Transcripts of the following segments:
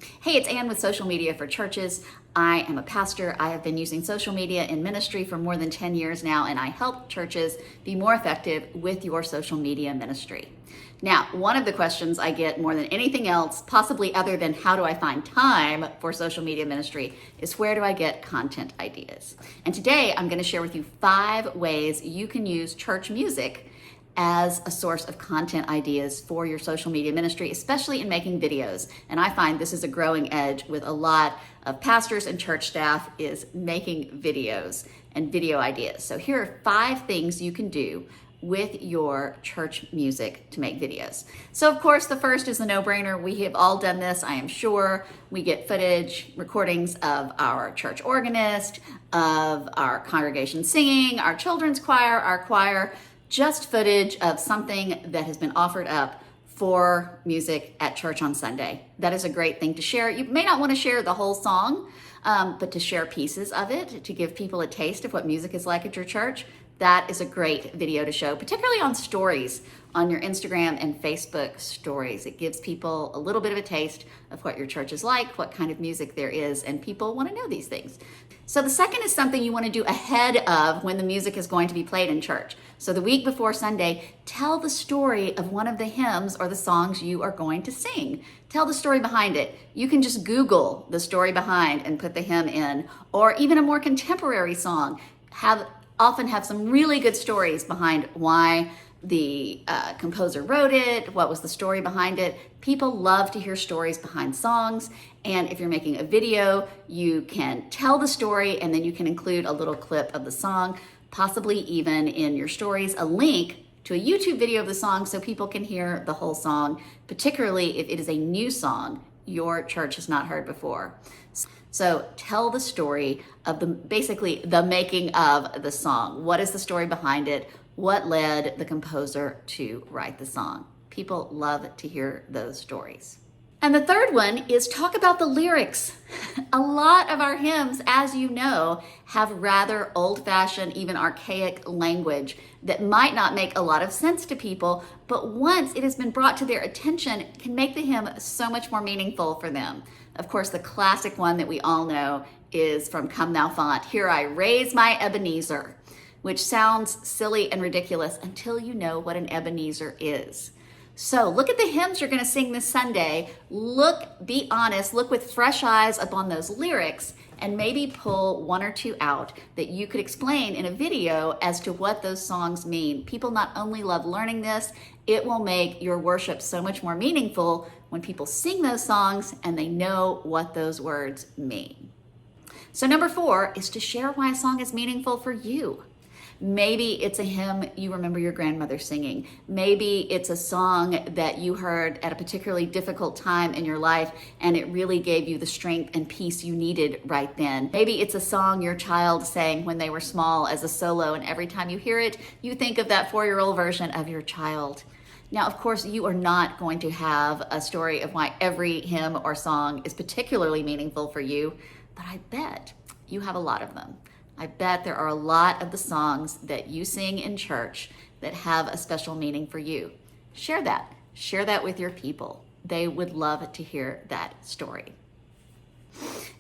Hey, it's Ann with Social Media for Churches. I am a pastor. I have been using social media in ministry for more than 10 years now, and I help churches be more effective with your social media ministry. Now, one of the questions I get more than anything else, possibly other than how do I find time for social media ministry, is where do I get content ideas? And today I'm going to share with you 5 ways you can use church music as a source of content ideas for your social media ministry, especially in making videos. And I find this is a growing edge with a lot of pastors and church staff is making videos and video ideas. So here are 5 things you can do with your church music to make videos. So of course, the first is the no-brainer. We have all done this, I am sure. We get footage, recordings of our church organist, of our congregation singing, our children's choir, our choir, just footage of something that has been offered up for music at church on Sunday. That is a great thing to share. You may not want to share the whole song, but to share pieces of it, to give people a taste of what music is like at your church. That is a great video to show, particularly on stories, on your Instagram and Facebook stories. It gives people a little bit of a taste of what your church is like, what kind of music there is, and people want to know these things. So the second is something you want to do ahead of when the music is going to be played in church. So the week before Sunday, tell the story of one of the hymns or the songs you are going to sing. Tell the story behind it. You can just Google the story behind and put the hymn in, or even a more contemporary song. Often have some really good stories behind why the composer wrote it, what was the story behind it. People love to hear stories behind songs, and if you're making a video, you can tell the story and then you can include a little clip of the song, possibly even in your stories, a link to a YouTube video of the song so people can hear the whole song, particularly if it is a new song your church has not heard before. So tell the story of basically the making of the song. What is the story behind it? What led the composer to write the song? People love to hear those stories. And the third one is talk about the lyrics. A lot of our hymns, as you know, have rather old-fashioned, even archaic language that might not make a lot of sense to people, but once it has been brought to their attention, it can make the hymn so much more meaningful for them. Of course, the classic one that we all know is from Come Thou Font, Here I Raise My Ebenezer, which sounds silly and ridiculous until you know what an Ebenezer is. So look at the hymns you're going to sing this Sunday. Be honest, look with fresh eyes upon those lyrics, and maybe pull 1 or 2 out that you could explain in a video as to what those songs mean. People not only love learning this, it will make your worship so much more meaningful when people sing those songs and they know what those words mean. So number 4 is to share why a song is meaningful for you. Maybe it's a hymn you remember your grandmother singing. Maybe it's a song that you heard at a particularly difficult time in your life and it really gave you the strength and peace you needed right then. Maybe it's a song your child sang when they were small as a solo, and every time you hear it, you think of that 4-year-old version of your child. Now, of course, you are not going to have a story of why every hymn or song is particularly meaningful for you, but I bet you have a lot of them. I bet there are a lot of the songs that you sing in church that have a special meaning for you. Share that. Share that with your people. They would love to hear that story.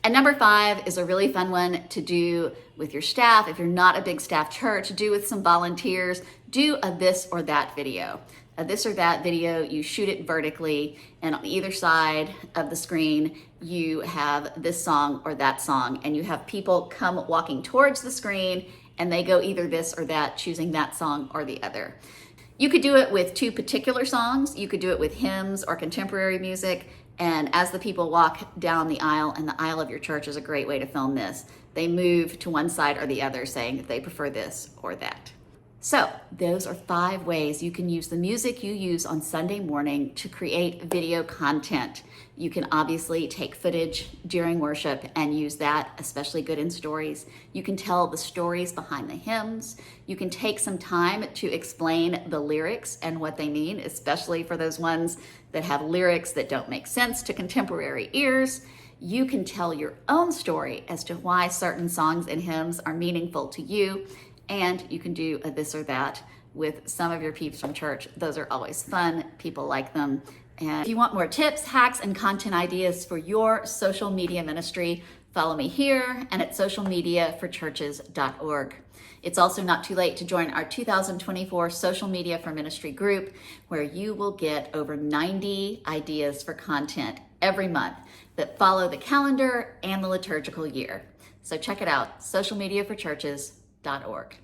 And number 5 is a really fun one to do with your staff. If you're not a big staff church, do with some volunteers. Do a this or that video. A this or that video, you shoot it vertically, and on either side of the screen, you have this song or that song, and you have people come walking towards the screen, and they go either this or that, choosing that song or the other. You could do it with 2 particular songs. You could do it with hymns or contemporary music, and as the people walk down the aisle, and the aisle of your church is a great way to film this, they move to one side or the other saying that they prefer this or that. So those are 5 ways you can use the music you use on Sunday morning to create video content. You can obviously take footage during worship and use that, especially good in stories. You can tell the stories behind the hymns. You can take some time to explain the lyrics and what they mean, especially for those ones that have lyrics that don't make sense to contemporary ears. You can tell your own story as to why certain songs and hymns are meaningful to you. And you can do a this or that with some of your peeps from church. Those are always fun. People like them, And if you want more tips, hacks, and content ideas for your social media ministry, follow me here and at socialmediaforchurches.org. It's also not too late to join our 2024 Social Media for Ministry group, where you will get over 90 ideas for content every month that follow the calendar and the liturgical year. So check it out, socialmediaforchurches.org.